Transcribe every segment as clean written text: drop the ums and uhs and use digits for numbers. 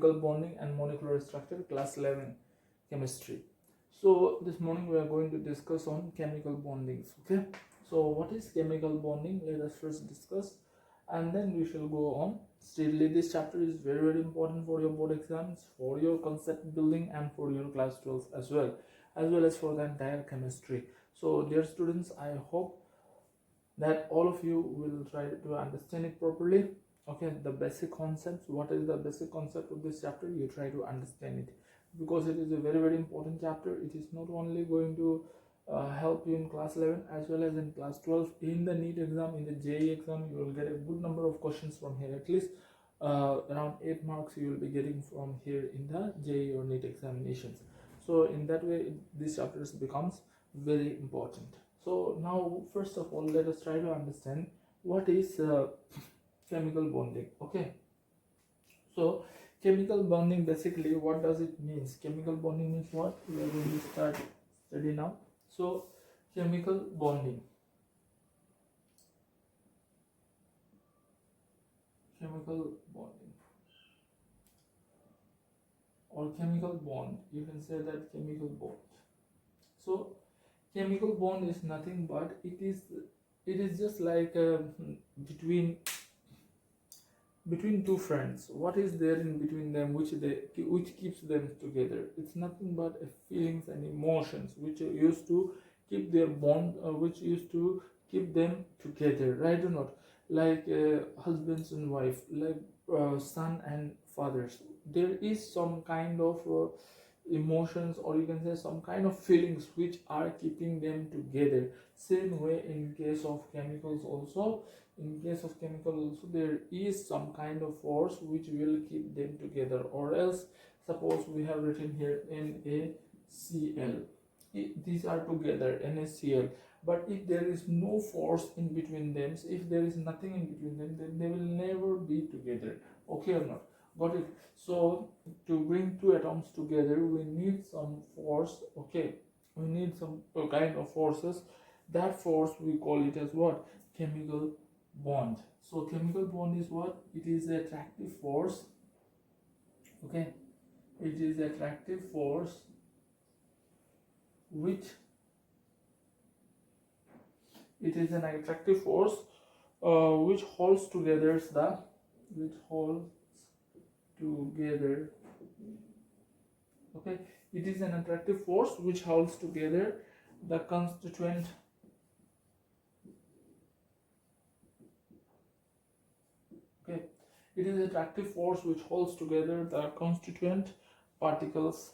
chemical bonding and molecular structure, class 11 chemistry. So this morning we are going to discuss on chemical bondings. Okay, so what is chemical bonding? Let us first discuss, and then we shall go on steadily. This chapter is very important for your board exams, for your concept building, and for your class 12 as well as for the entire chemistry. So dear students, I hope that all of you will try to understand it properly. Okay, the basic concepts, what is the basic concept of this chapter, you try to understand it, because it is a very important chapter. It is not only going to help you in class 11 as well as in class 12. In the NEET exam, in the JEE exam, you will get a good number of questions from here. At least around 8 marks you will be getting from here in the JEE or NEET examinations. So in that way, this chapter becomes very important. So now, first of all, let us try to understand what is chemical bonding. Okay, so chemical bonding, basically what does it mean? Chemical bonding means what? We are going to start study now. So chemical bonding, or chemical bond, you can say that chemical bond. So chemical bond is nothing but it is just like between two friends. What is there in between them which keeps them together? It's nothing but feelings and emotions which used to keep their bond, which used to keep them together, right or not? Like husbands and wife, like son and fathers. There is some kind of emotions, or you can say some kind of feelings which are keeping them together. Same way in case of chemicals also. In case of chemical also, there is some kind of force which will keep them together. Or else, suppose we have written here NaCl, these are together, NaCl. But if there is no force in between them, if there is nothing in between them, then they will never be together. Okay or not? Got it? So to bring two atoms together, we need some force. Okay, we need some kind of forces. That force, we call it as what? Chemical bond. So chemical bond is what? It is an attractive force. Okay, it is an attractive force which holds together okay, it is an attractive force which holds together the constituent it is an attractive force which holds together the constituent particles.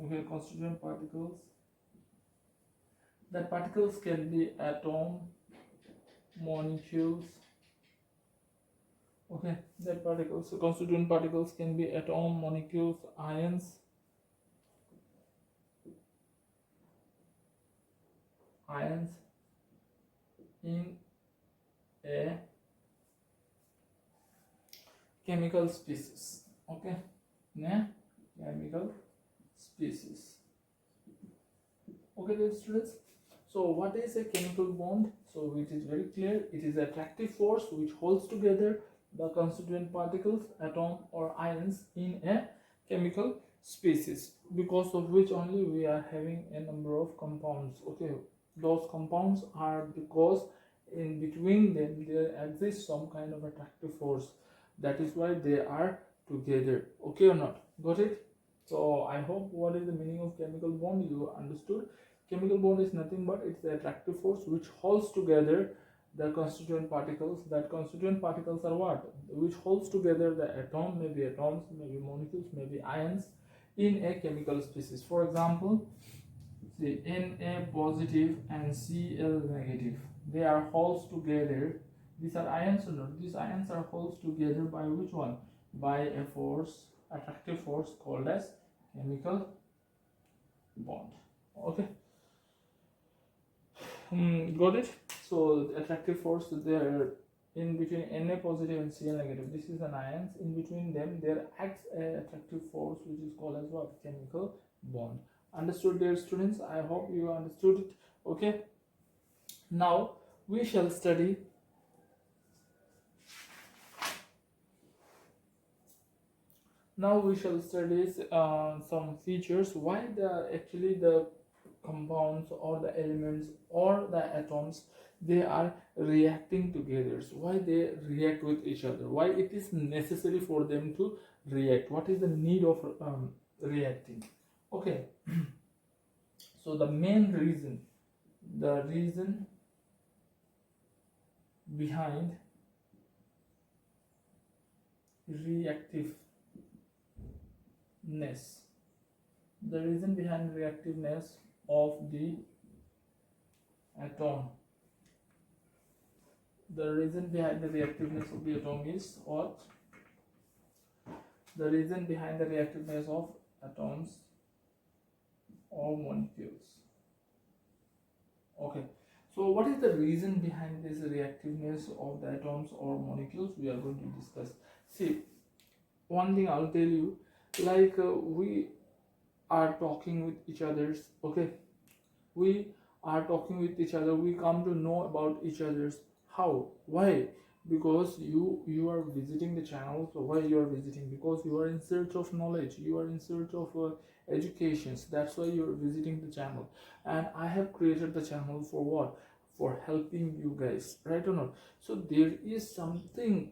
Okay, constituent particles. The particles can be atom, molecules. Okay, that particles, so constituent particles can be atom, molecules, ions, in a chemical species. Okay, yeah, chemical species. Okay, dear students. So what is a chemical bond? So it is very clear. It is an attractive force which holds together the constituent particles, atom or ions in a chemical species, because of which only we are having a number of compounds. Okay, those compounds are because in between them there exists some kind of attractive force. That is why they are together. Okay or not? Got it? So I hope what is the meaning of chemical bond you understood. Chemical bond is nothing but it's the attractive force which holds together the constituent particles. That constituent particles are what? Which holds together the atom, maybe atoms, maybe molecules, maybe ions in a chemical species. For example, say Na positive and Cl negative. They are holds together. These are ions or not? These ions are holds together by which one? By a force, attractive force called as chemical bond. Okay. Got it? So the attractive force there in between Na positive and Cl negative. This is an ions. In between them there acts an attractive force which is called as what? Chemical bond. Understood, dear students? I hope you understood it. Okay. Now we shall study Now we shall study some features why the compounds or the elements or the atoms, they are reacting together. So why they react with each other, why it is necessary for them to react, what is the need of reacting. Okay. So the main reason, the reason behind reactiveness, the reason behind reactiveness of the atom, the reason behind the reactiveness of the atom is what? The reason behind the reactiveness of atoms or molecules. Okay, so what is the reason behind this reactiveness of the atoms or molecules? We are going to discuss. See, one thing I'll tell you, like we are talking with each other's, okay, we are talking with each other, we come to know about each other's. How? Why? Because you are visiting the channel. So why you are visiting? Because you are in search of knowledge, you are in search of education. So that's why you are visiting the channel. And I have created the channel for what? For helping you guys, right or not? So there is something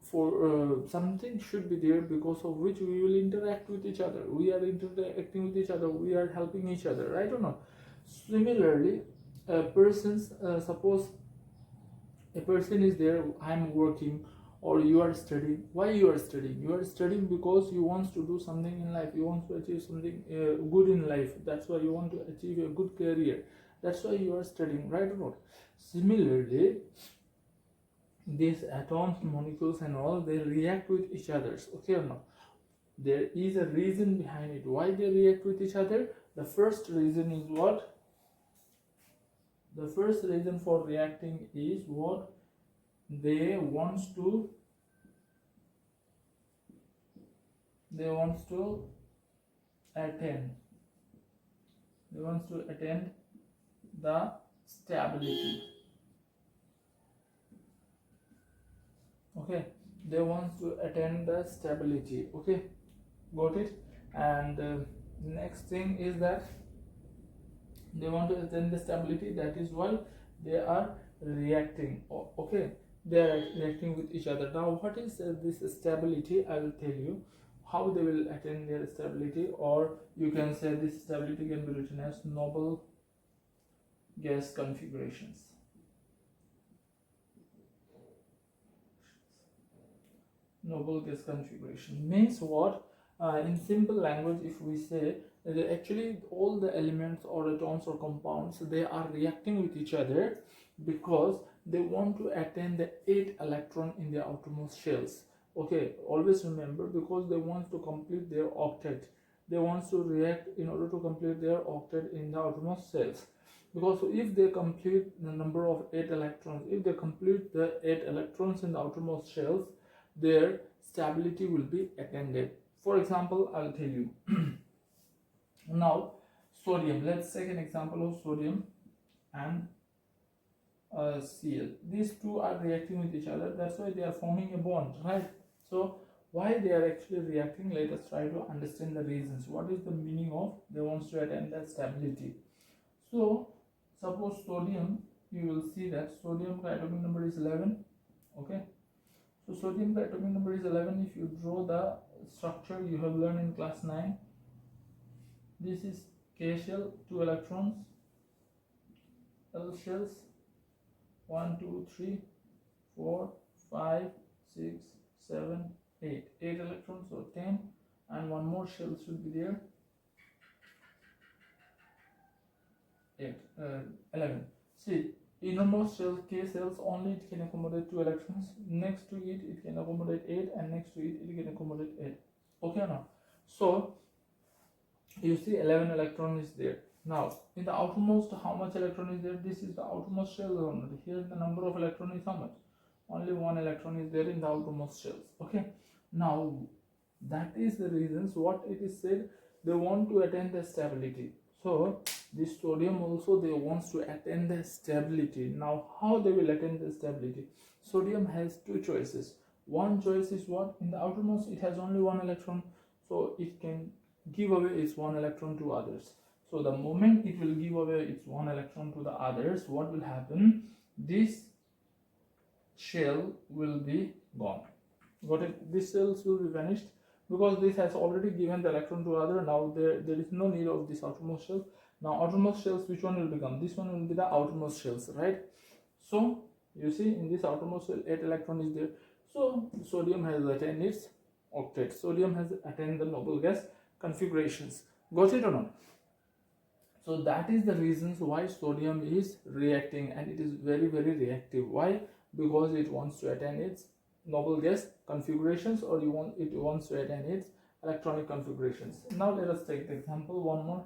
for something should be there, because of which we will interact with each other. We are interacting with each other, we are helping each other, right or not? Similarly, suppose a person is there, I'm working, or you are studying. Why you are studying? You are studying because you want to do something in life, you want to achieve something good in life. That's why you want to achieve a good career. That's why you are studying, right or not? Similarly, these atoms, molecules and all, they react with each other, okay or not? There is a reason behind it why they react with each other. The first reason is what? The first reason for reacting is what? They want to attain the stability. Okay, they want to attain the stability. Okay, got it? And next thing is that they want to attain the stability. That is why they are reacting. Okay, they are reacting with each other. Now what is this stability? I will tell you how they will attain their stability, or you can say this stability can be written as noble gas configurations. Noble gas configuration means what? In simple language, if we say that actually all the elements or atoms or compounds, they are reacting with each other because they want to attain the 8 electron in their outermost shells. Okay, always remember, because they want to complete their octet. They want to react in order to complete their octet in the outermost shells. Because if they complete the number of 8 electrons, if they complete the 8 electrons in the outermost shells, their stability will be attained. For example, I'll tell you. Now, sodium. Let's take an example of sodium and Cl. These two are reacting with each other. That's why they are forming a bond, right? So, why they are actually reacting? Let us try to understand the reasons. What is the meaning of they want to attain that stability? So, suppose sodium, you will see that sodium atomic number is 11. Okay. So sodium atomic number is 11. If you draw the structure you have learned in class 9, this is K shell, 2 electrons, L shells, 1, 2, 3, 4, 5, 6, 7, 8. 8 electrons, so 10, and one more shell should be there. 11. See, innermost shell K cells, only it can accommodate 2 electrons. Next to it, it can accommodate 8, and next to it, it can accommodate 8. Okay, now. So, you see 11 electron is there. Now, in the outermost, how much electron is there? This is the outermost shell only. Here, the number of electron is how much? Only 1 electron is there in the outermost shells. Okay. Now, that is the reasons what it is said. They want to attain the stability. So, this sodium also they wants to attain the stability. Now, how they will attain the stability? Sodium has two choices. one choice is what? In the outermost it has only one electron, so it can give away its one electron to others. So the moment it will give away its one electron to the others, what will happen? This shell will be gone. Got it? These cells will be vanished because this has already given the electron to other. Now there is no need of this outermost shell. Now outermost shells, which one will become? This one will be the outermost shells, right? So you see in this outermost shell 8 electron is there. So sodium has attained its octet. Sodium has attained the noble gas configurations. Got it or not? So that is the reasons why sodium is reacting, and it is very reactive. Why? Because it wants to attain its noble gas configurations, or it wants to attain its electronic configurations. Now let us take the example one more.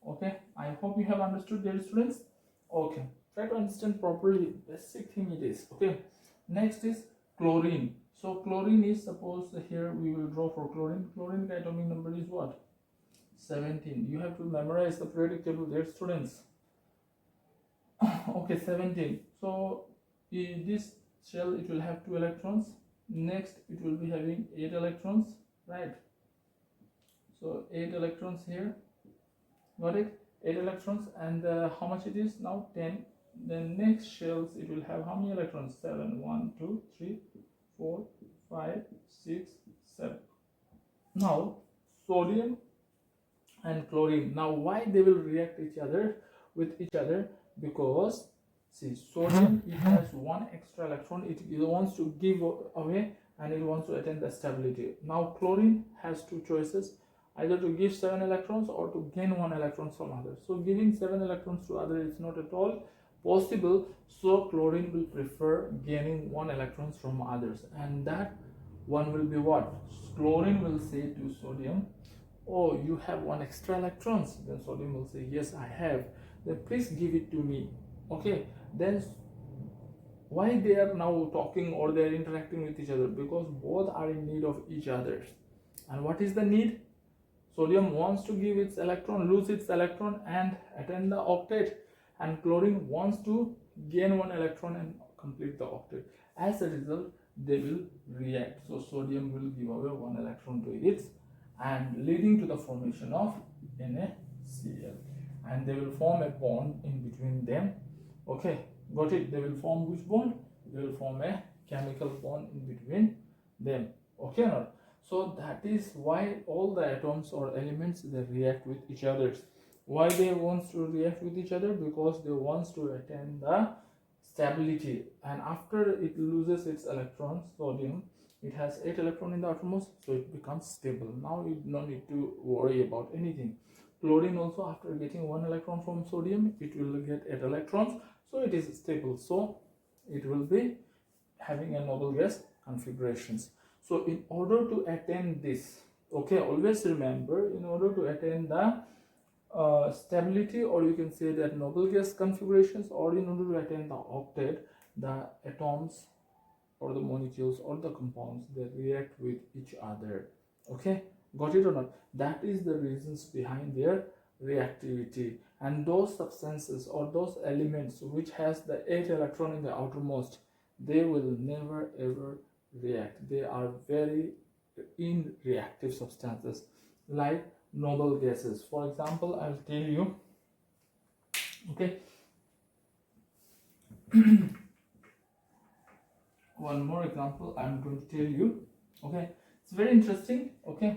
Okay, I hope you have understood, dear students. Okay, try to understand properly. Basic thing it is. Okay, next is chlorine. So chlorine is, suppose here we will draw for chlorine. Chlorine atomic number is what? 17. You have to memorize the periodic table, dear students. Okay, 17. So in this shell it will have 2 electrons. Next it will be having 8 electrons, right? So 8 electrons here. Got it? 8 electrons, and how much it is now? 10. Then next shells it will have how many electrons? 7. 1, 2, 3, 4, 5, 6, 7. Now sodium and chlorine, now why they will react with each other? Because see, sodium, it has one extra electron, it wants to give away and it wants to attain the stability. Now chlorine has two choices, either to give 7 electrons or to gain 1 electron from others. So giving 7 electrons to others is not at all possible, so chlorine will prefer gaining 1 electrons from others, and that one will be what? Chlorine will say to sodium, oh, you have 1 extra electrons. Then sodium will say, yes, I have. Then please give it to me. Okay, then why they are now talking or they are interacting with each other? Because both are in need of each other. And what is the need? Sodium wants to give its electron, lose its electron and attain the octet, and chlorine wants to gain 1 electron and complete the octet. As a result, they will react. So sodium will give away 1 electron to its, and leading to the formation of NaCl, and they will form a bond in between them. Okay, got it? They will form which bond? They will form a chemical bond in between them. Okay, now so that is why all the atoms or elements, they react with each other. Why they want to react with each other? Because they want to attain the stability, and after it loses its electrons, sodium, it has 8 electrons in the outermost, so it becomes stable. Now you don't need to worry about anything. Chlorine also, after getting 1 electron from sodium, it will get 8 electrons, so it is stable. So it will be having a noble gas configurations. So in order to attain this, okay, always remember, in order to attain the stability, or you can say that noble gas configurations, or in order to attain the octet, the atoms or the molecules or the compounds, they react with each other. Okay, got it or not? That is the reasons behind their reactivity. And those substances or those elements which has the 8 electron in the outermost, they will never ever react. They are very inreactive substances, like noble gases. For example, I'll tell you, okay, one more example I'm going to tell you. Okay, it's very interesting. Okay,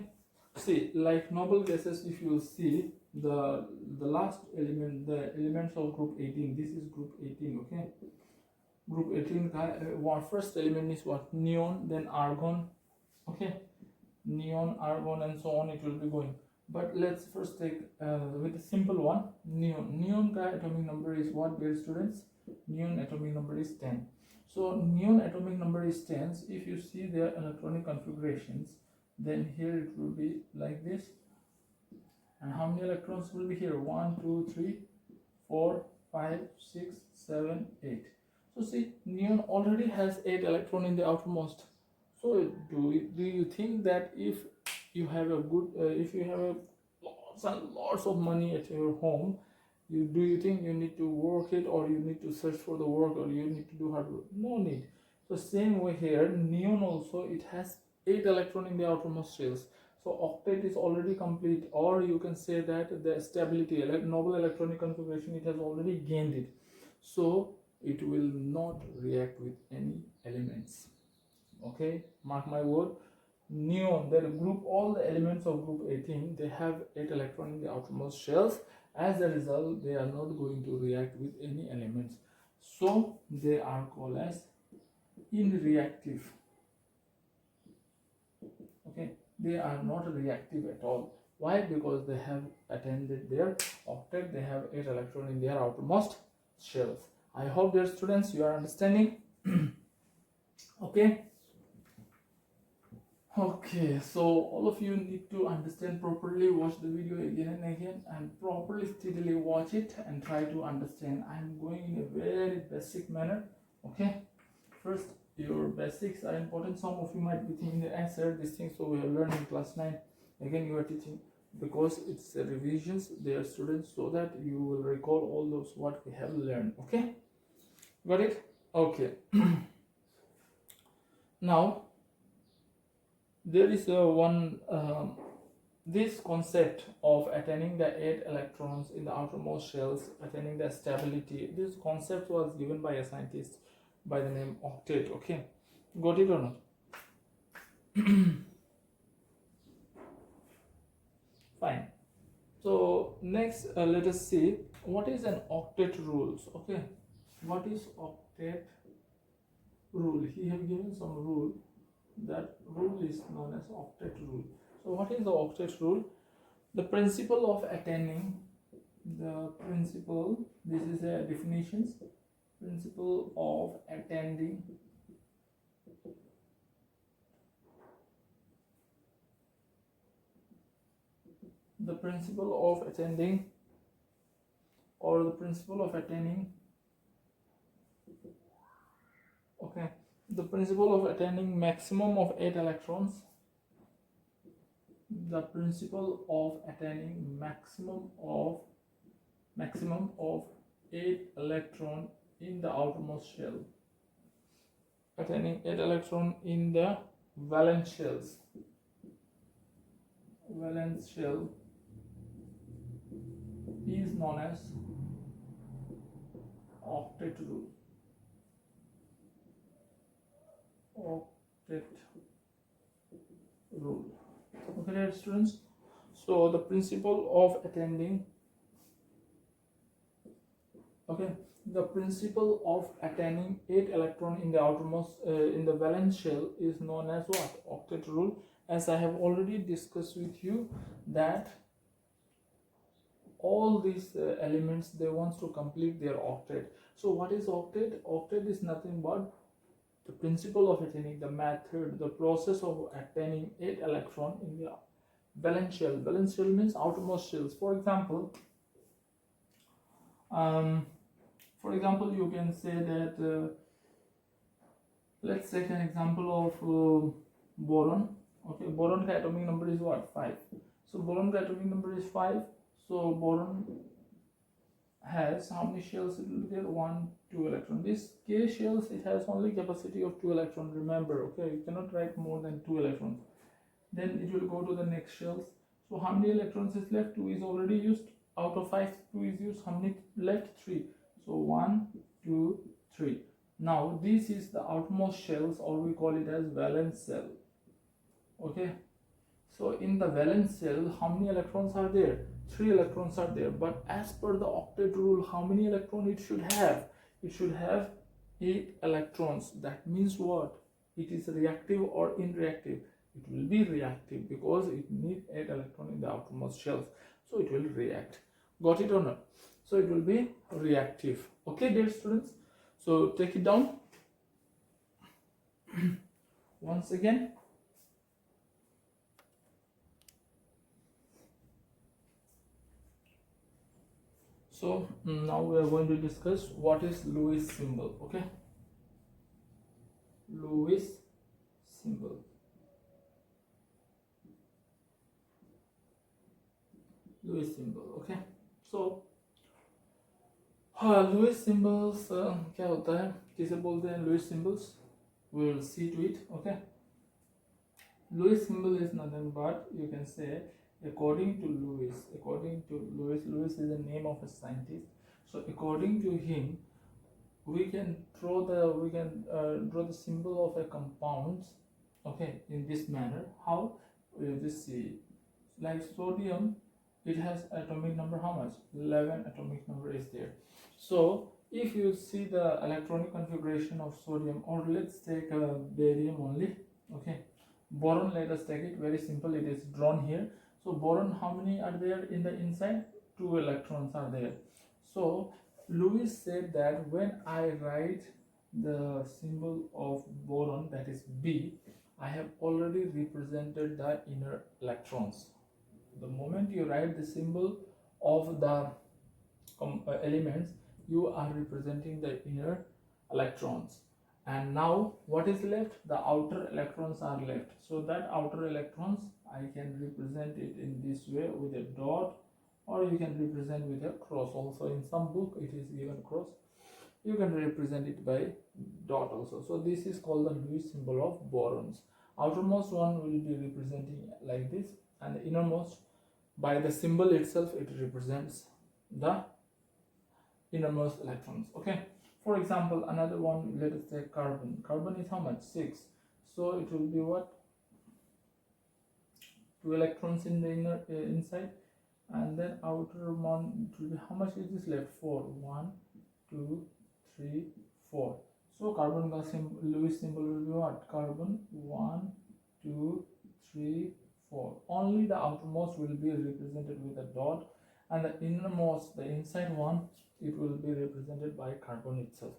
see, like noble gases, if you see the last element, the elements of group 18, this is group 18. Okay, group 18 first element is what? Neon, then argon. Okay, neon, argon, and so on, it will be going. But let's first take with a simple one, neon. Neon atomic number is what, dear students? Neon atomic number is 10. So neon atomic number is 10. If you see their electronic configurations, then here it will be like this. And how many electrons will be here? 1, 2, 3, 4, 5, 6, 7, 8. So see, neon already has 8 electrons in the outermost. So do you think that if you have a good, if you have lots and lots of money at your home, do you think you need to work it, or you need to search for the work, or you need to do hard work? No need. So same way here, neon also, it has 8 electron in the outermost shells. So octet is already complete, or you can say that the stability, noble electronic configuration, it has already gained it. So it will not react with any elements. Okay, mark my word. Neon, they group all the elements of group 18, they have 8 electrons in the outermost shells. As a result, they are not going to react with any elements. So they are called as inreactive. Okay, they are not reactive at all. Why? Because they have attended their octet, they have 8 electrons in their outermost shells. I hope, dear students, you are understanding. Okay. Okay, so all of you need to understand properly, watch the video again and again, and properly steadily watch it and try to understand. I'm going in a very basic manner. Okay, first, your basics are important. Some of you might be thinking the answer this thing, so we have learned in class 9. Again, you are teaching because it's revisions, they are students, so that you will recall all those what we have learned. Okay, got it? Okay. Now there is this concept of attaining the 8 electrons in the outermost shells, attaining the stability. This concept was given by a scientist by the name Octet. Okay, got it or not? Fine. So next, let us see what is an octet rules. Okay, what is octet rule? He have given some rule. That rule is known as octet rule. So what is the octet rule? The principle of attaining, the principle, this is a definitions, principle of attending the principle of attending, or the principle of attaining, okay, the principle of attaining maximum of 8 electrons, the principle of attaining maximum of 8 electron in the outermost shell, attaining 8 electron in the valence shells. Valence shell is known as octet rule. Octet rule. Okay, dear students. So the principle of attending, okay, the principle of attaining 8 electron in the outermost in the valence shell is known as what? Octet rule. As I have already discussed with you that all these elements, they want to complete their octet. So what is octet? Octet is nothing but the principle of attaining, the method, the process of attaining 8 electron in the valence shell. Valence shell means outermost shells. For example, you can say that let's take an example of boron. Okay, boron atomic number is what? 5. So boron atomic number is 5. So boron has how many shells? It will get 1, 2 electron. This K shells, it has only capacity of 2 electron. Remember, okay, you cannot write more than 2 electrons. Then it will go to the next shells. So how many electrons is left? 2 is already used. Out of 5, 2 is used. How many left? 3. So 1, 2, 3. Now this is the outermost shells, or we call it as valence cell. Okay. So in the valence cell, how many electrons are there? 3 electrons are there. But as per the octet rule, how many electrons it should have? It should have 8 electrons. That means what? It is reactive or inreactive? It will be reactive because it needs 8 electrons in the outermost shells. So it will react. Got it or not? So it will be reactive. Okay, dear students. So take it down. Once again. So now we are going to discuss what is Lewis symbol. Okay, Lewis symbol. Lewis symbol. Okay, so Lewis symbols क्या होता है, किसे बोलते हैं Lewis symbols? we will see to it. Okay, Lewis symbol is nothing but, you can say, according to Lewis is the name of a scientist. So according to him, we can draw the symbol of a compound, okay, in this manner. How? We'll just see. Like sodium, it has atomic number how much? 11 atomic number is there. So if you see the electronic configuration of sodium, or let's take barium only, okay, boron, let us take it, very simple, it is drawn here. So boron, how many are there in the inside? 2 electrons are there. So Lewis said that when I write the symbol of boron, that is B, I have already represented the inner electrons. The moment you write the symbol of the elements, you are representing the inner electrons. And now what is left? The outer electrons are left. So that outer electrons, I can represent it in this way with a dot, or you can represent with a cross. Also in some book it is given cross. You can represent it by dot also. So this is called the Lewis symbol of borons. Outermost one will be representing like this, and the innermost, by the symbol itself, it represents the innermost electrons. Okay, for example, another one, let us say carbon. Carbon is how much? 6. So it will be what? 2 electrons in the inner inside, and then outer one, it will be how much is this left? 4. 1 2 3 4. So carbon gas Lewis symbol will be what? Carbon 1 2 3 4. Only the outermost will be represented with a dot, and the innermost, the inside one, it will be represented by carbon itself.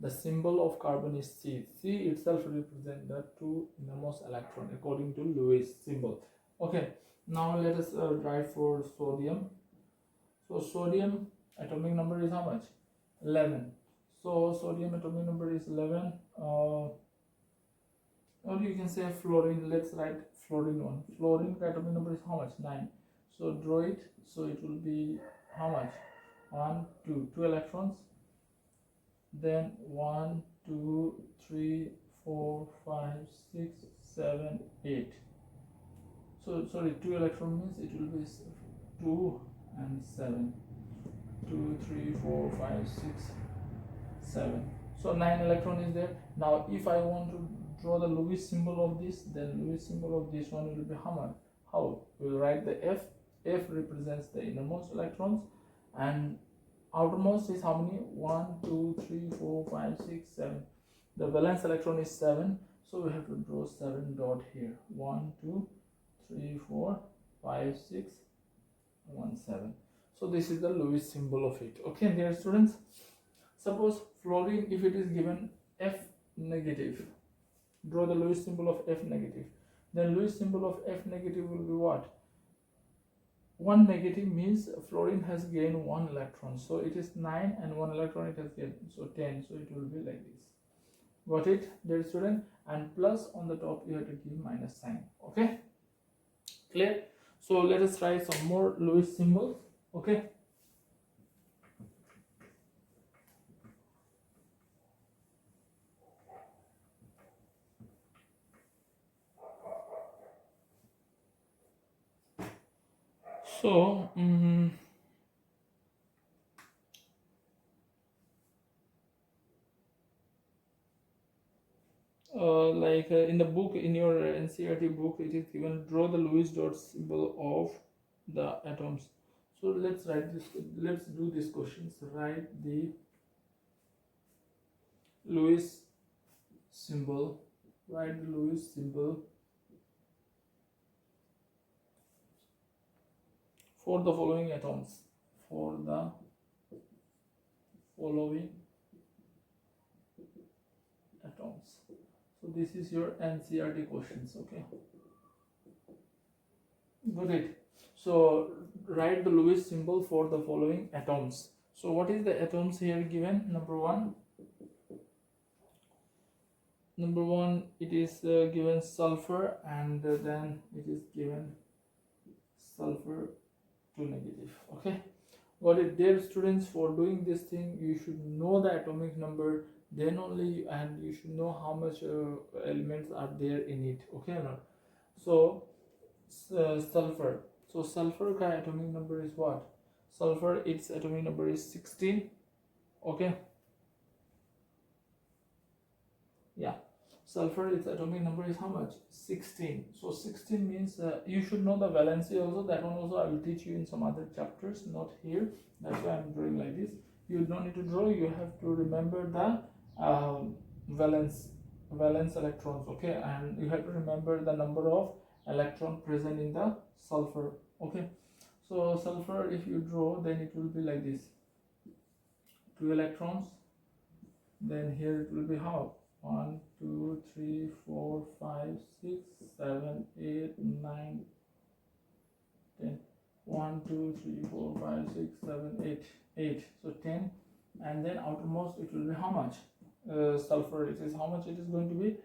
The symbol of carbon is C. C itself represents the 2 innermost electron according to Lewis symbol. Okay, now let us write for sodium. So sodium atomic number is how much? 11. So sodium atomic number is 11. Or you can say fluorine. Let's write fluorine one. Fluorine atomic number is how much? 9. So draw it. So it will be how much? 1 2 electrons. Then 1 2 3 4 5 6 7 8. So sorry, 2 electron means it will be 2 and 7. 2 3 4 5 6 7. So 9 electron is there. Now if I want to draw the Lewis symbol of this, then Lewis symbol of this one will be how much? How? We'll write the F. F represents the innermost electrons, and outermost is how many? 1 2 3 4 5 6 7. The valence electron is 7, so we have to draw 7 dot here. 1 2 3 4 5 6 1 7. So this is the Lewis symbol of it. Okay, dear students, suppose fluorine, if it is given F negative, draw the Lewis symbol of F negative. Then Lewis symbol of F negative will be what? 1 negative means fluorine has gained 1 electron. So it is 9 and 1 electron it has gained. So 10. So it will be like this. Got it, dear student? And plus on the top you have to give minus sign. Okay, clear? So let us try some more Lewis symbols. Okay. So in the book, in your NCERT book, it is given draw the Lewis dot symbol of the atoms. So let's write this. Let's do these questions. Write the Lewis symbol. Write the Lewis symbol for the following atoms. For the following atoms. So this is your NCERT questions. Okay. Got it. So write the Lewis symbol for the following atoms. So what is the atoms here given? Number one, it is given sulfur, and then it is given sulfur 2 negative. Okay, got it, dear students? For doing this thing, you should know the atomic number, then only, and you should know how much elements are there in it, okay or not? So sulfur, so sulfur ka atomic number is what? Sulfur, its atomic number is 16, okay. Yeah, sulfur, its atomic number is how much? 16. So 16 means you should know the valency also. That one also I will teach you in some other chapters, not here. That's why I'm drawing like this. You don't need to draw, you have to remember the valence electrons, okay, and you have to remember the number of electron present in the sulfur, okay. So sulfur, if you draw, then it will be like this: 2 electrons, then here it will be how? 1 2 3 4 5 6 7 8 9 10. 1 2 3 4 5 6 7 8. So 10, and then outermost it will be how much? Sulfur, it is how much? It is going to be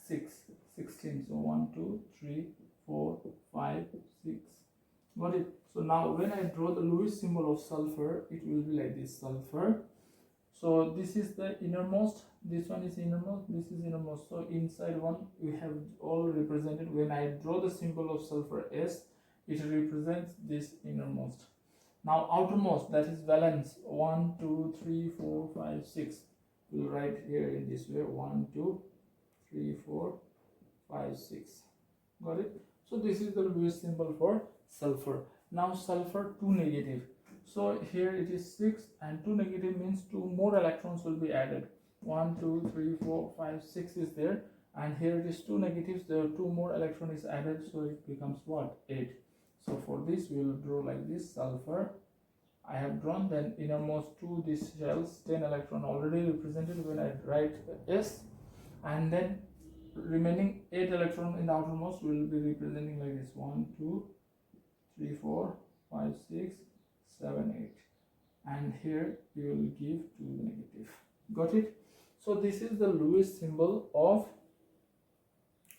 16. So 1 2 3 4 5 6. Got it? So now when I draw the Lewis symbol of sulfur, it will be like this: sulfur. So this is the innermost, this one is innermost, this is innermost. So inside one we have all represented. When I draw the symbol of sulfur S, it represents this innermost. Now outermost, that is valence: 1 2 3 4 5 6. We'll write here in this way: 1 2 3 4 5 6. Got it? So this is the Lewis symbol for sulfur. Now sulfur 2 negative. So here it is 6, and 2 negative means 2 more electrons will be added. 1 2 3 4 5 6 is there, and here it is 2 negatives, there are 2 more electron is added, so it becomes what? 8. So for this we will draw like this: sulfur, I have drawn, then innermost 2 these shells, 10 electron already represented when I write S, and then remaining 8 electron in the outermost will be representing like this: 1 2 3 4 5 6 7 8, and here you will give 2 negative. Got it? So this is the Lewis symbol of,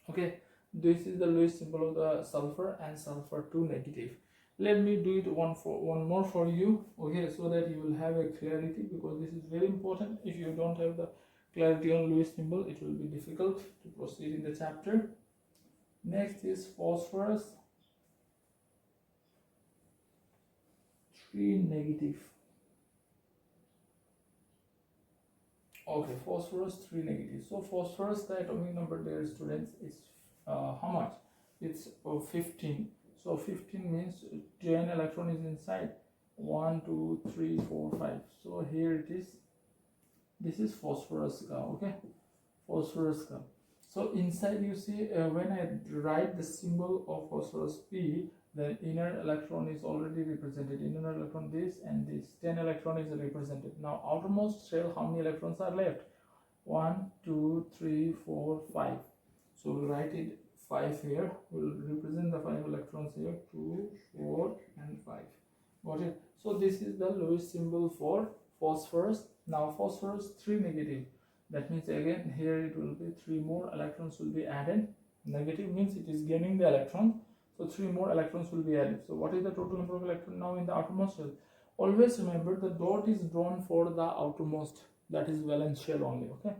okay, this is the Lewis symbol of the sulfur and sulfur 2 negative. Let me do it one more for you, okay, so that you will have a clarity, because this is very important. If you don't have the clarity on Lewis symbol, it will be difficult to proceed in the chapter. Next is phosphorus 3 negative. Okay, phosphorus 3 negative. So phosphorus, the atomic number there, students, is how much? It's 15. So 15 means 10 electron is inside. 1 2 3 4 5. So here it is. This is phosphorus, okay, phosphorus. So inside you see, when I write the symbol of phosphorus P, the inner electron is already represented. Inner electron this, and this 10 electron is represented. Now outermost shell, how many electrons are left? 1 2 3 4 5. So we'll write it 5 here. We'll represent the 5 electrons here: 2 4 and 5. Got it? So this is the Lewis symbol for phosphorus. Now phosphorus 3 negative, that means again here it will be 3 more electrons will be added. Negative means it is gaining the electron, so 3 more electrons will be added. So what is the total number of electrons now in the outermost shell? Always remember the dot is drawn for the outermost, that is valence shell only, okay.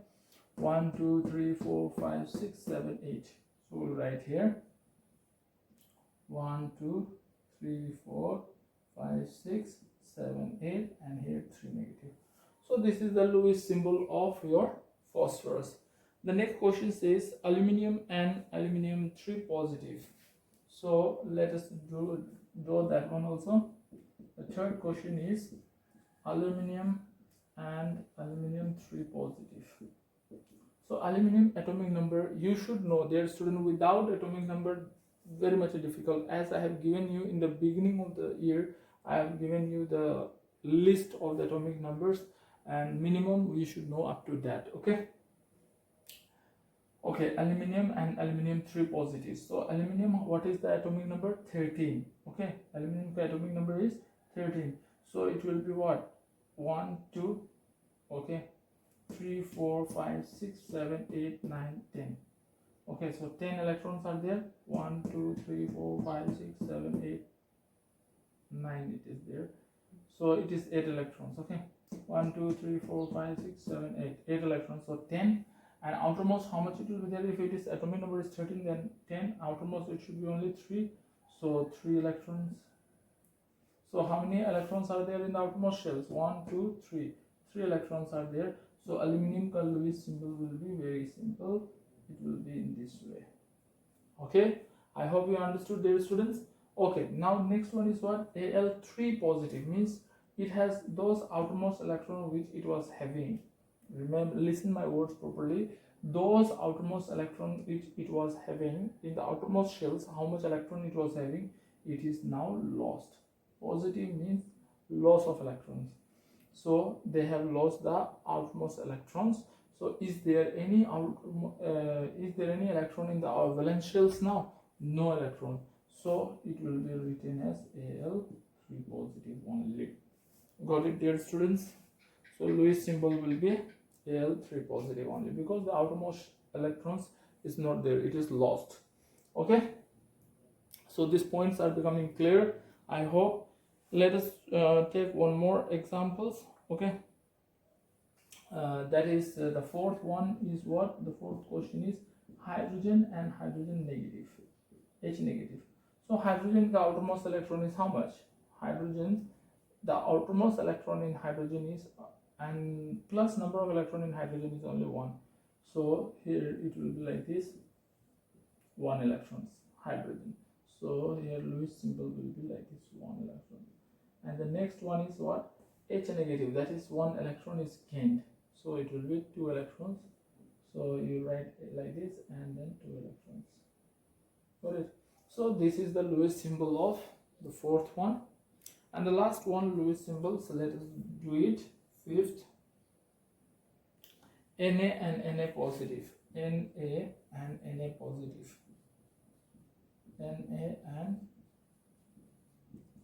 1 2 3 4 5 6 7 8. So we'll write here 1 2 3 4 5 6 7 8, and here 3 negative. So this is the Lewis symbol of your phosphorus. The next question says aluminium and aluminium 3 positive. So let us draw that one also. The third question is aluminium and aluminium 3 positive. So aluminium atomic number, you should know, dear student, without atomic number very much difficult. As I have given you in the beginning of the year, I have given you the list of the atomic numbers, and minimum we should know up to that, okay. Okay, aluminium and aluminium 3 positive. So aluminium, what is the atomic number? 13. Okay, aluminium atomic number is 13. So it will be what? 1 2, okay, 3 4 5 6 7 8 9 10. Okay, so 10 electrons are there. 1 2 3 4 5 6 7 8 9, it is there. So it is 8 electrons, okay. 1 2 3 4 5 6 7 8 8 electrons, so 10. And outermost, how much it will be there? If it is atomic number is 13, then 10. Outermost it should be only 3, so 3 electrons. So how many electrons are there in the outermost shells? 1 2 3 3 electrons are there. So aluminum Lewis symbol will be very simple. It will be in this way. Okay, I hope you understood, dear students. Okay, now next one is what? Al3 positive means it has those outermost electrons which it was having. Remember, listen my words properly. Those outermost electrons which it was having in the outermost shells, how much electron it was having, it is now lost. Positive means loss of electrons. So they have lost the outermost electrons. So is there any electron in the valence shells now? No electron. So it will be written as Al3 positive only. Got it, dear students? So Lewis symbol will be Al3 positive only because the outermost electrons is not there, it is lost. Okay, so these points are becoming clear, I hope. Let us take one more examples. Okay, that is the fourth one is what? The fourth question is hydrogen and hydrogen negative, H negative. So hydrogen, the outermost electron is how much? Hydrogen, the outermost electron in hydrogen is and plus number of electron in hydrogen is only 1. So here it will be like this, 1 electrons hydrogen. So here Lewis symbol will be like this, 1 electron. And the next one is what? H negative, that is 1 electron is gained. So it will be 2 electrons. So you write it like this and then 2 electrons. Got it? So this is the Lewis symbol of the fourth one. And the last one, Lewis symbol, so let us do it. Fifth, Na and Na positive. Na and Na positive. Na and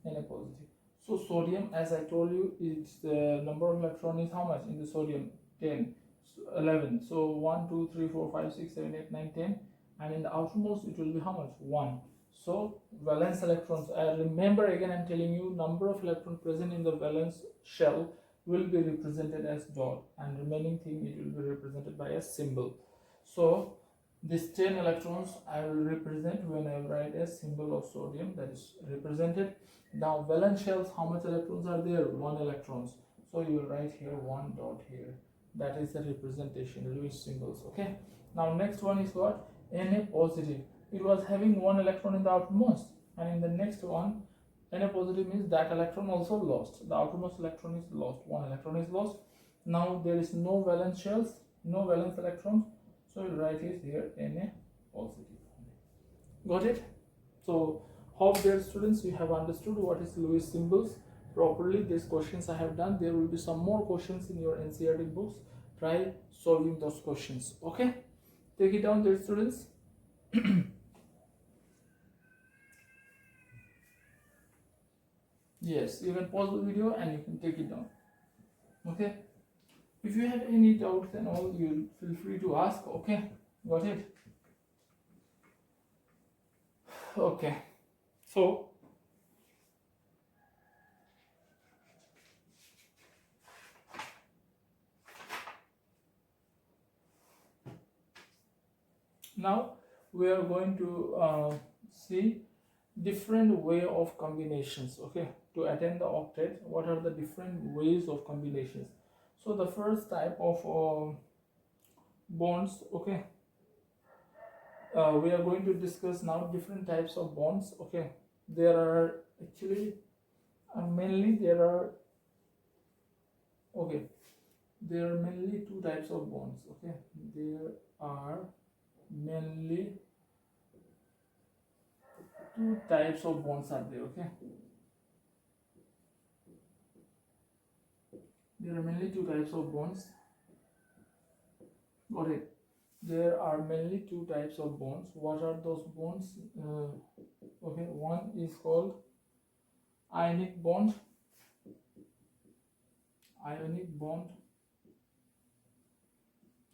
Na positive. So sodium, as I told you, its the number of electron is how much in the sodium? 10, 11. So 1, 2, 3, 4, 5, 6, 7, 8, 9, 10. And in the outermost, it will be how much? 1. So valence electrons, remember again, I'm telling you, number of electrons present in the valence shell will be represented as dot, and remaining thing it will be represented by a symbol. So this 10 electrons I will represent when I write a symbol of sodium, that is represented. Now valence shells, how much electrons are there? 1 electrons. So you will write here 1 dot here. That is the representation, Lewis symbols. Okay. Now next one is what? Na positive. It was having 1 electron in the outermost, and in the next one, Na positive means that electron also lost. The outermost electron is lost. 1 electron is lost. Now there is no valence shells, no valence electrons. So we'll write it here Na positive. Got it? So hope, dear students, you have understood what is Lewis symbols properly. These questions I have done. There will be some more questions in your NCERT books. Try solving those questions. Okay? Take it down, dear students. Yes, you can pause the video and you can take it down. Okay, if you have any doubts and all, you feel free to ask. Okay, got it? Okay, so now we are going to see different way of combinations. Okay, to attain the octet, what are the different ways of combinations? So the first type of bonds. Okay, we are going to discuss now different types of bonds. Okay, there are actually mainly there are mainly 2 types of bonds. Okay, there are mainly 2 types of bonds are there. Okay, there are mainly 2 types of bonds. Got it? There are mainly 2 types of bonds. What are those bonds? Okay, one is called ionic bond,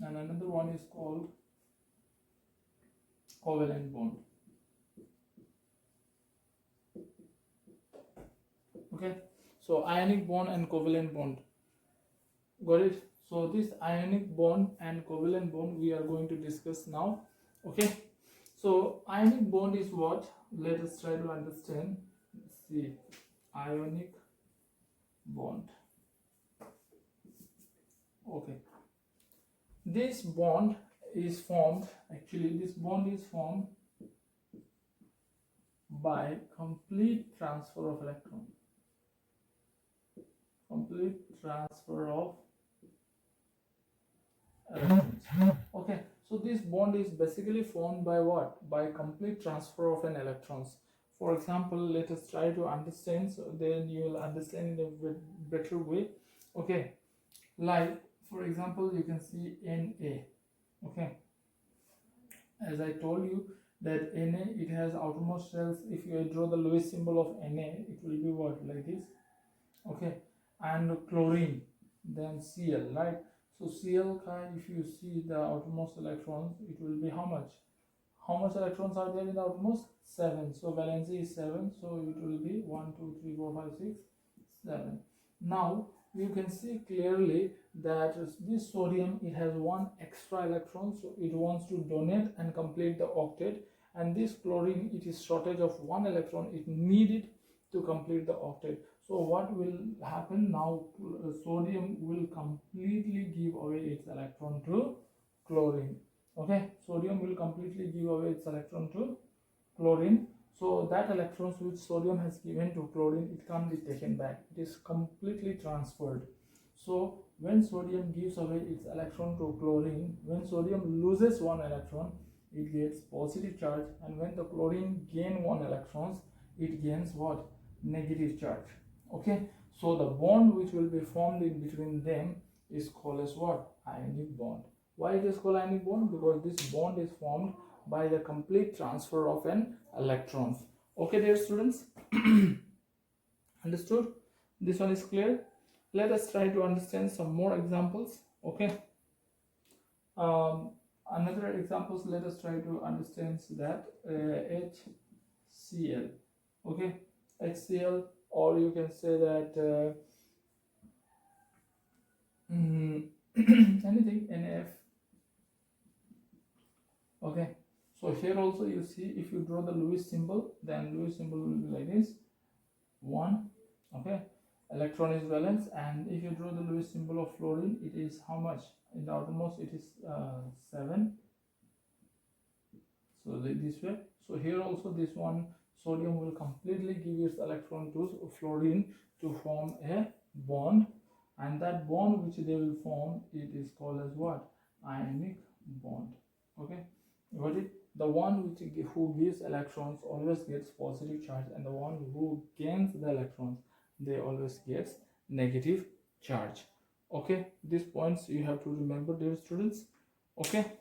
and another one is called covalent bond. Okay, so ionic bond and covalent bond. Got it? So this ionic bond and covalent bond we are going to discuss now. Okay, so ionic bond is what? Let us try to understand. See, ionic bond. Okay, this bond is formed, actually this bond is formed by complete transfer of electron. Complete transfer of electrons. Okay, so this bond is basically formed by what? By complete transfer of an electrons. For example, let us try to understand, so then you will understand in a better way. Okay, like for example, you can see Na. Okay, as I told you that Na, it has outermost shells. If you draw the Lewis symbol of Na, it will be what? Like this. Okay, and chlorine, then Cl, right? So Cl, if you see the outermost electrons, it will be how much? How much electrons are there in the outermost? 7. So valency is 7. So it will be 1, 2, 3, 4, 5, 6, 7. Now you can see clearly that this sodium, it has one extra electron, so it wants to donate and complete the octet. And this chlorine, it is shortage of one electron, it needed to complete the octet. So what will happen now? Sodium will completely give away its electron to chlorine. Okay, sodium will completely give away its electron to chlorine. So that electrons which sodium has given to chlorine, it can't be taken back, it is completely transferred. So when sodium gives away its electron to chlorine, when sodium loses one electron, it gets positive charge, and when the chlorine gain one electrons, it gains what? Negative charge. Okay, so the bond which will be formed in between them is called as what? Ionic bond. Why it is called ionic bond? Because this bond is formed by the complete transfer of an electrons. Okay, dear students, understood? This one is clear. Let us try to understand some more examples. Okay, another examples, let us try to understand that HCl. Okay, HCl, or you can say that anything, NF. Okay, so here also you see, if you draw the Lewis symbol, then Lewis symbol will be like this, 1. Okay, electron is valence, and if you draw the Lewis symbol of fluorine, it is how much? In the outermost it is 7. So this way. So here also this one, sodium will completely give its electron to fluorine to form a bond, and that bond which they will form, it is called as what? Ionic bond. Okay, got it? The one which who gives electrons always gets positive charge, and the one who gains the electrons, they always gets negative charge. Okay, these points you have to remember, dear students. Okay,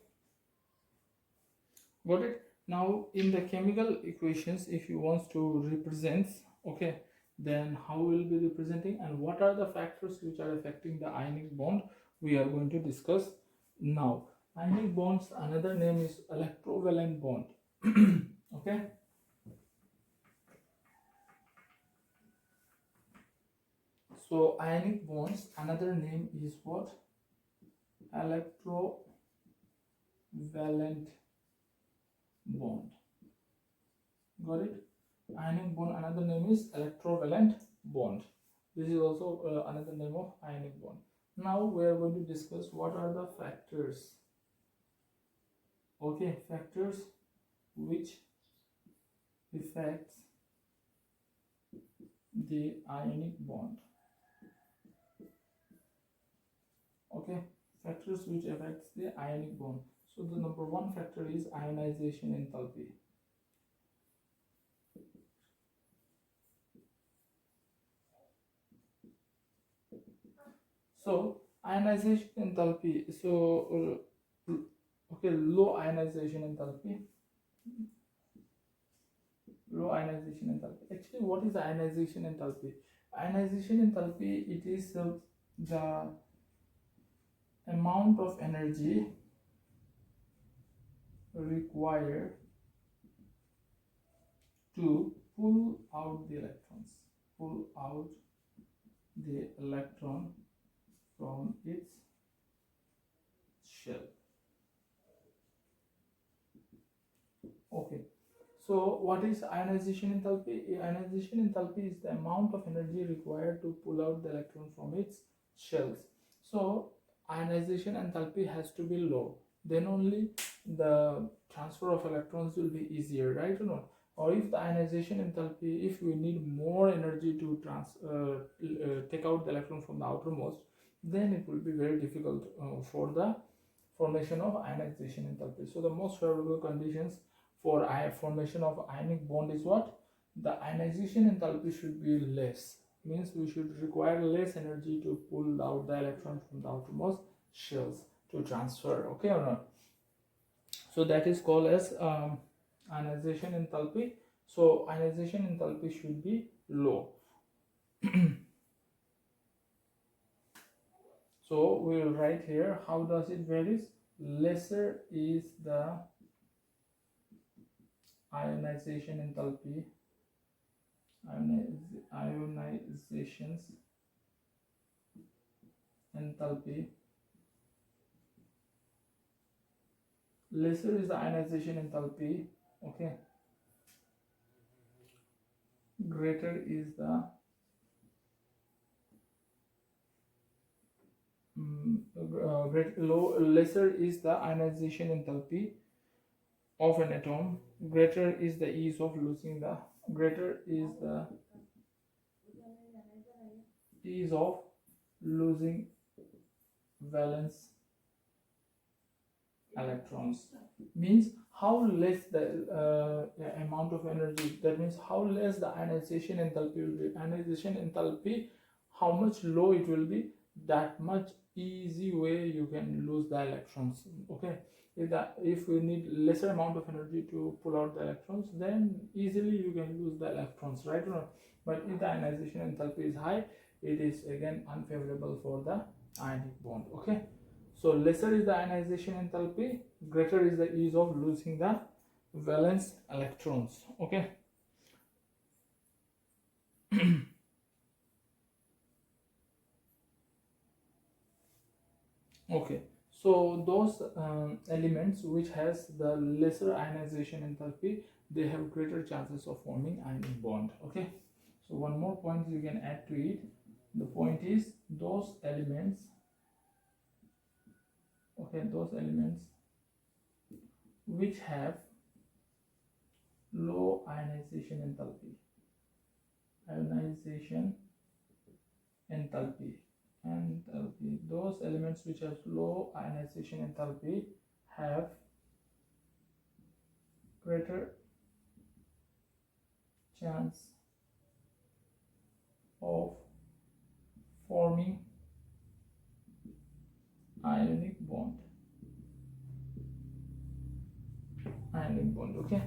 got it? Now in the chemical equations, if you want to represent, okay, then how will be representing, and what are the factors which are affecting the ionic bond, we are going to discuss now. Ionic bonds, another name is electrovalent bond. Okay, so ionic bonds, another name is what? Electrovalent bond. Got it? Ionic bond, another name is electrovalent bond. This is also another name of ionic bond. Now we are going to discuss what are the factors. Okay, factors which affects the ionic bond. Okay, factors which affects the ionic bond. So the number one factor is ionization enthalpy. So ionization enthalpy, so okay, low ionization enthalpy. Low ionization enthalpy. Actually, what is ionization enthalpy? Ionization enthalpy, it is the amount of energy required to pull out the electrons. Pull out the electron from its shell. Okay, so what is ionization enthalpy? Ionization enthalpy is the amount of energy required to pull out the electron from its shells. So ionization enthalpy has to be low, then only the transfer of electrons will be easier, right or not? Or if the ionization enthalpy, if we need more energy to take out the electron from the outermost, then it will be very difficult for the formation of ionization enthalpy. So the most favorable conditions for formation of ionic bond is what? The ionization enthalpy should be less, means we should require less energy to pull out the electron from the outermost shells to transfer, okay or not? So that is called as ionization enthalpy. So ionization enthalpy should be low. So we will write here how does it varies. Lesser is the ionization enthalpy, ionizations enthalpy, lesser is the ionization enthalpy, okay, greater is the lesser is the ionization enthalpy of an atom, greater is the ease of losing the, greater is the ease of losing valence electrons. Means how less the amount of energy, that means how less the ionization enthalpy will be. Ionization enthalpy, how much low it will be, that much easy way you can lose the electrons, okay. If we need lesser amount of energy to pull out the electrons, then easily you can lose the electrons, right or not? But if the ionization enthalpy is high, it is again unfavorable for the ionic bond, okay. So lesser is the ionization enthalpy, greater is the ease of losing the valence electrons, okay. Okay, so those elements which has the lesser ionization enthalpy, they have greater chances of forming ionic bond, okay. So one more point you can add to it. The point is those elements, okay, those elements which have low ionization enthalpy, those elements which have low ionization enthalpy have greater chance of forming ionic bond, okay.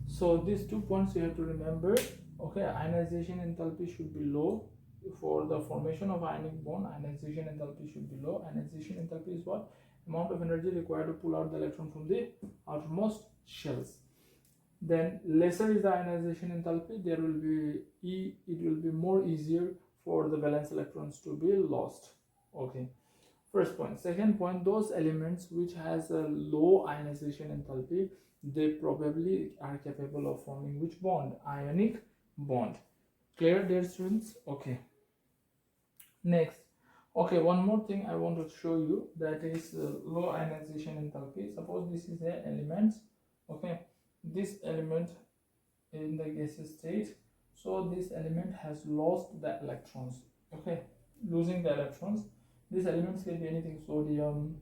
So these 2 points you have to remember, okay. Ionization enthalpy should be low for the formation of ionic bond. Ionization enthalpy should be low. Ionization enthalpy is what? Amount of energy required to pull out the electron from the outermost shells. Then lesser is the ionization enthalpy, there will be it will be more easier for the valence electrons to be lost, okay. First point. Second point, those elements which has a low ionization enthalpy, they probably are capable of forming which bond? Ionic bond. Clear, dear students? Okay. Next, okay, one more thing I want to show you, that is low ionization enthalpy. Suppose this is an element, okay. This element in the gaseous state, so this element has lost the electrons, okay, losing the electrons. These elements can be anything, sodium,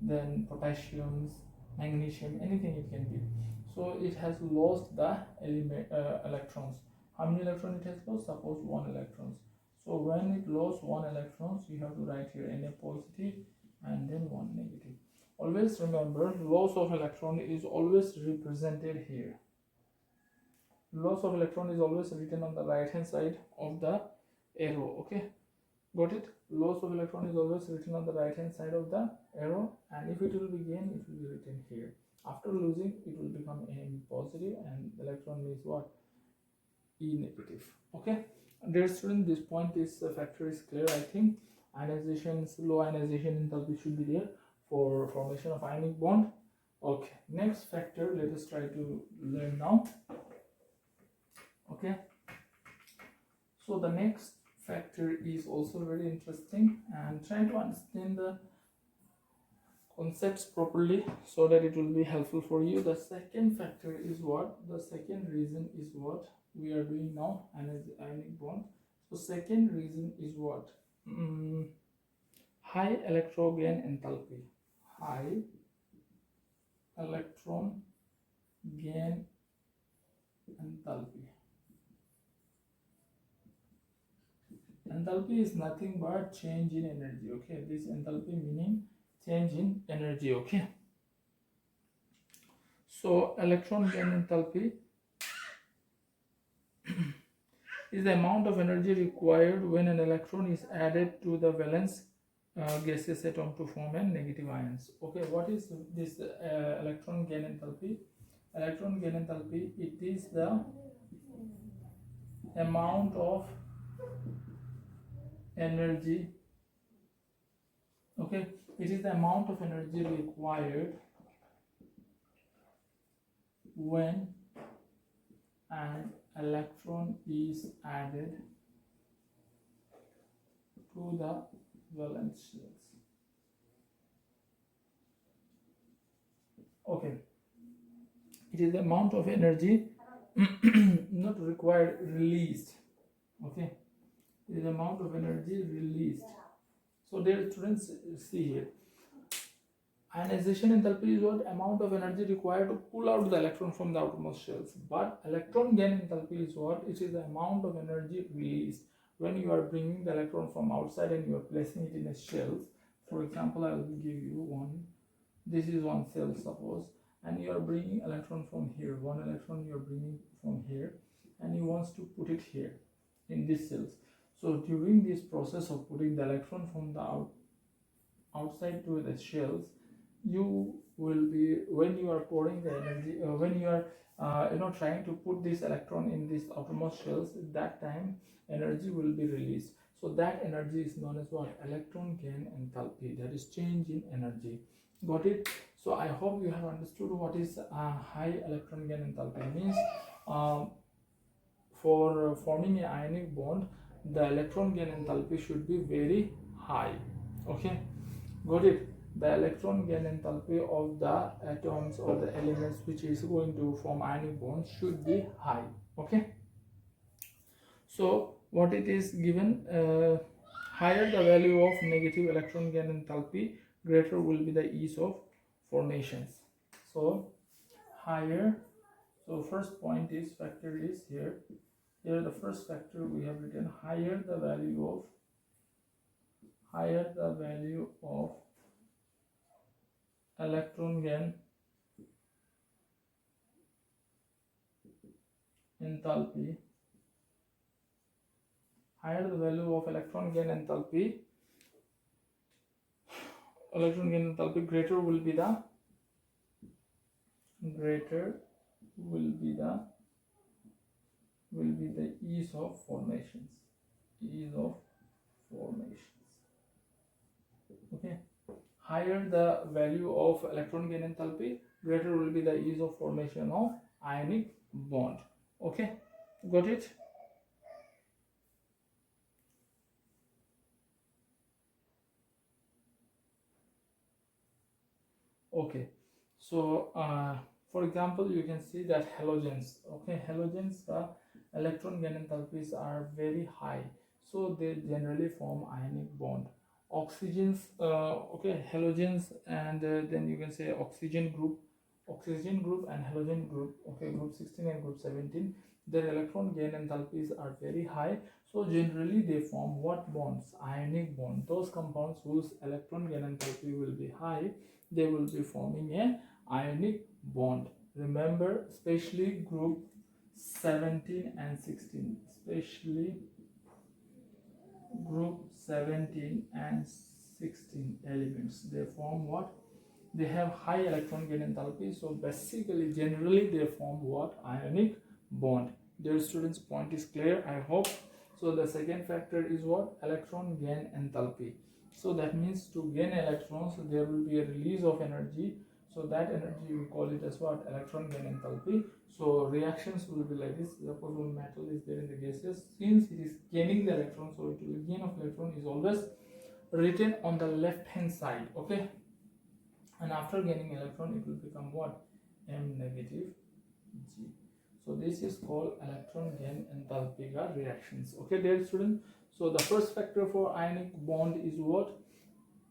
then potassium, magnesium, anything it can be. So it has lost the electrons. How many electrons it has lost? Suppose 1 electrons. So when it lost 1 electrons, you have to write here Na positive and then 1 negative. Always remember, loss of electron is always represented here. Loss of electron is always written on the right hand side of the arrow, okay. Got it? Loss of electron is always written on the right hand side of the arrow, and if it will be gained, it will be written here. After losing, it will become Na positive, and electron means what? E negative, okay. Dear student, this point is factor is clear, I think. ionization, low ionization enthalpy should be there for formation of ionic bond. Okay, next factor, let us try to learn now. Okay, so the next factor is also very interesting, and try to understand the concepts properly so that it will be helpful for you. The second factor is what? The second reason is what we are doing now, ionic bond. So second reason is what? High electron gain enthalpy. High electron gain enthalpy. Enthalpy is nothing but change in energy. Okay, this enthalpy meaning change in energy. Okay, so electron gain enthalpy is the amount of energy required when an electron is added to the valence gaseous atom to form a negative ions. Okay, what is this electron gain enthalpy? Electron gain enthalpy, it is the amount of energy. Okay, it is the amount of energy required when an electron is added to the valence shells. Okay, it is the amount of energy not required, released. Okay, it is the amount of energy released. So dear students, see here, ionization enthalpy is what? Amount of energy required to pull out the electron from the outermost shells. But electron gain enthalpy is what? It is the amount of energy released when you are bringing the electron from outside and you are placing it in a shell. For example, I will give you one. This is one cell, suppose, and you are bringing electron from here. One electron you are bringing from here, and you want to put it here in these cells. So during this process of putting the electron from the outside to the shells, you will be, when you are pouring the energy, when you are trying to put this electron in this outermost shells, at that time energy will be released. So that energy is known as what? Electron gain enthalpy. That is change in energy. Got it? So I hope you have understood what is high electron gain enthalpy means. For forming an ionic bond, the electron gain enthalpy should be very high. Okay, got it? The electron gain enthalpy of the atoms or the elements which is going to form ionic bonds should be high. Okay, so what it is given, higher the value of negative electron gain enthalpy, greater will be the ease of formations. So higher, so first point is factor is here. Here the first factor we have written, higher the value of electron gain enthalpy, higher the value of electron gain enthalpy, greater will be the ease of formations. Okay, higher the value of electron gain enthalpy, greater will be the ease of formation of ionic bond. Okay, got it? Okay, so for example, you can see that halogens. Okay, halogens, the electron gain enthalpies are very high, so they generally form ionic bond. Oxygens, okay, halogens, and then you can say oxygen group and halogen group. Okay, group 16 and group 17, their electron gain enthalpies are very high, so generally they form what bonds? Ionic bond. Those compounds whose electron gain enthalpy will be high, they will be forming a ionic bond. Remember, especially group 17 and 16, especially group 17 and 16 elements, they form what? They have high electron gain enthalpy, so basically generally they form what? Ionic bond. Dear students, point is clear, I hope. So the second factor is what? Electron gain enthalpy. So that means to gain electrons there will be a release of energy. So that energy we call it as what? Electron gain enthalpy. So reactions will be like this. Suppose one metal is there in the gases, since it is gaining the electron, so it will gain of electron is always written on the left hand side, okay? And after gaining electron it will become what? M negative G. So this is called electron gain enthalpy reactions, okay dear students. So the first factor for ionic bond is what?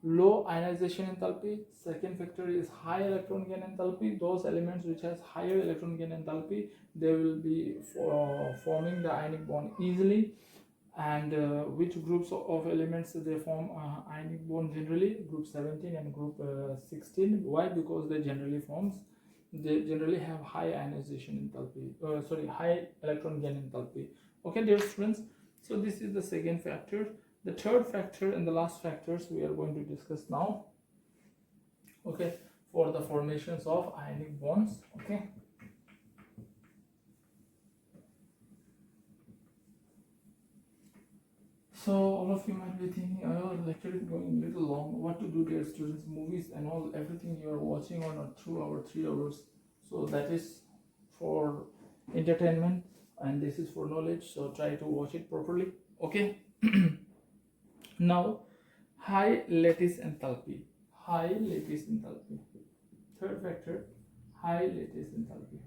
Low ionization enthalpy. Second factor is high electron gain enthalpy. Those elements which has higher electron gain enthalpy, they will be forming the ionic bond easily. And which groups of elements they form ionic bond generally? Group 17 and group 16. Why? Because they generally have high ionization enthalpy, high electron gain enthalpy, okay dear students. So this is the second factor. The third factor and the last factors we are going to discuss now, okay, for the formations of ionic bonds, okay. So all of you might be thinking, oh, lecture is going a little long, what to do dear students? Movies and all, everything you are watching on a 2 hour 3 hours, so that is for entertainment and this is for knowledge, so try to watch it properly, okay. Now high lattice enthalpy. Third factor, high lattice enthalpy.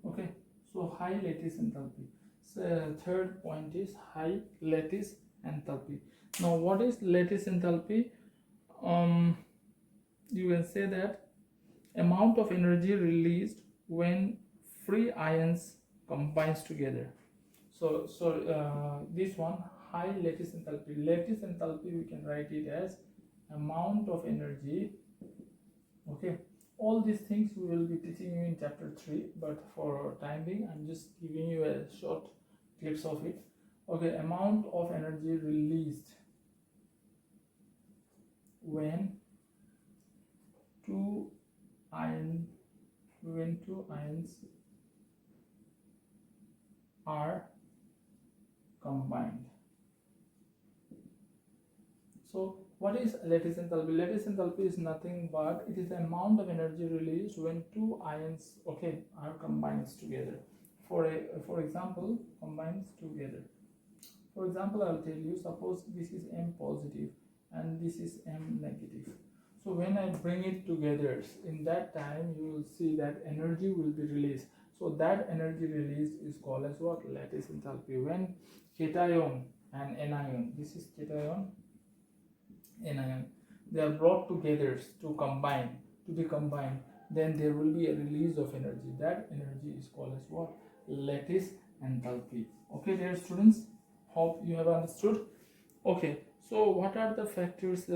Okay, so high lattice enthalpy. So third point is high lattice enthalpy. Now what is lattice enthalpy? You can say that amount of energy released when free ions combines together. So this one, high lattice enthalpy. Lattice enthalpy we can write it as amount of energy, okay. All these things we will be teaching you in chapter 3, but for time being I'm just giving you a short clips of it, okay. Amount of energy released when two ions are combined. So what is lattice enthalpy? Lattice enthalpy is nothing but it is the amount of energy released when two ions, okay, are combined together. For example, combines together. For example, I'll tell you, suppose this is M positive and this is M negative. So when I bring it together, in that time you will see that energy will be released. So that energy released is called as what? Lattice enthalpy. When cation and anion, this is cation, anion, they are brought together to be combined, then there will be a release of energy. That energy is called as what? Lattice enthalpy. Okay dear students, hope you have understood. Okay, so what are the factors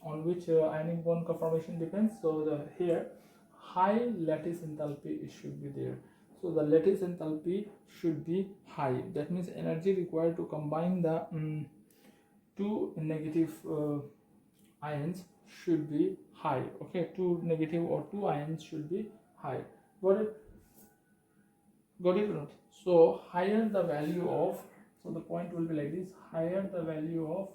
on which ionic bond conformation depends? So here high lattice enthalpy should be there. So the lattice enthalpy should be high. That means energy required to combine the two negative ions should be high, okay. Two negative or two ions should be high. Got it or not? So higher the value of, so the point will be like this, higher the value of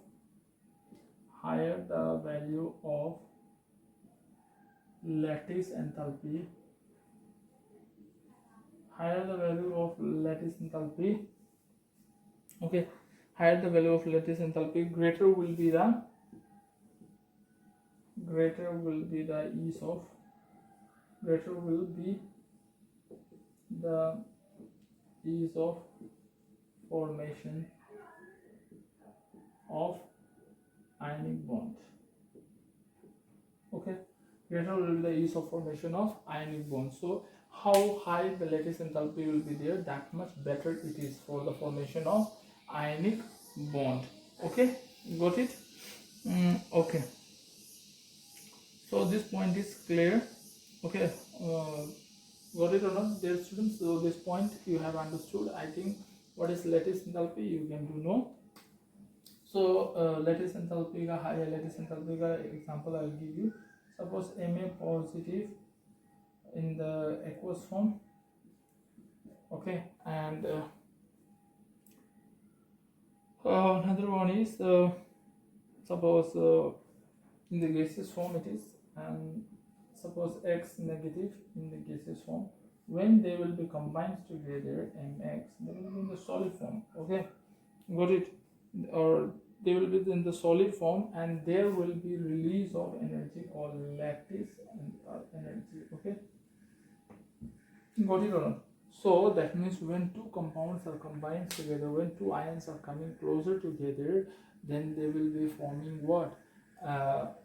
lattice enthalpy, okay, higher the value of lattice enthalpy, greater will be the ease of formation of ionic bond, okay. Greater will be the ease of formation of ionic bond. So how high the lattice enthalpy will be there, that much better it is for the formation of ionic bond, okay. Got it? Okay, so this point is clear, okay. Got it or not dear students? So this point you have understood, I think. What is lattice enthalpy you can do know. So lattice enthalpy का high lattice enthalpy का example I will give you. Suppose Ma positive in the aqueous form. Okay, and another one is suppose in the gaseous form it is, and suppose X negative in the gaseous form. When they will be combined together, Mx, they will be in the solid form. Okay, got it? Or they will be in the solid form, and there will be release of energy called lattice energy. Okay, got it or not? So that means when two compounds are combined together, when two ions are coming closer together, then they will be forming what?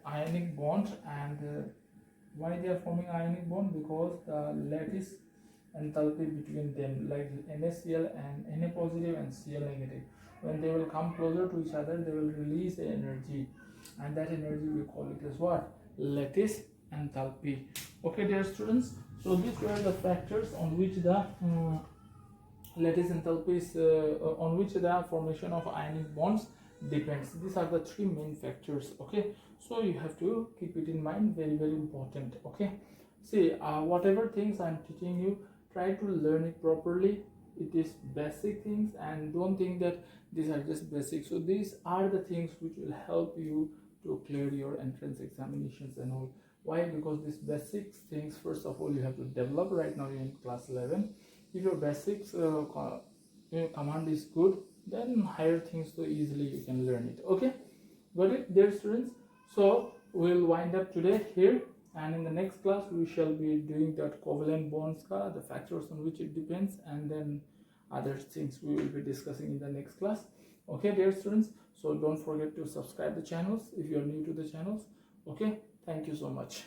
Ionic bond. And why they are forming ionic bond? Because the lattice enthalpy between them, like NaCl and Na positive and Cl negative, when they will come closer to each other, they will release the energy, and that energy we call it as what? Lattice enthalpy. Okay, dear students, so these were the factors on which the lattice enthalpy is on which the formation of ionic bonds depends. These are the three main factors. Okay, so you have to keep it in mind, very very important. Okay, see, whatever things I'm teaching you, try to learn it properly. It is basic things, and don't think that these are just basic. So these are the things which will help you to clear your entrance examinations and all. Why? Because these basic things, first of all, you have to develop. Right now you're in class 11. If your basics command is good, then higher things so easily you can learn it. Okay, got it, dear students? So we'll wind up today here, and in the next class we shall be doing that covalent bonds, the factors on which it depends, and then other things we will be discussing in the next class. Okay, dear students, so don't forget to subscribe the channels if you are new to the channels. Okay, thank you so much.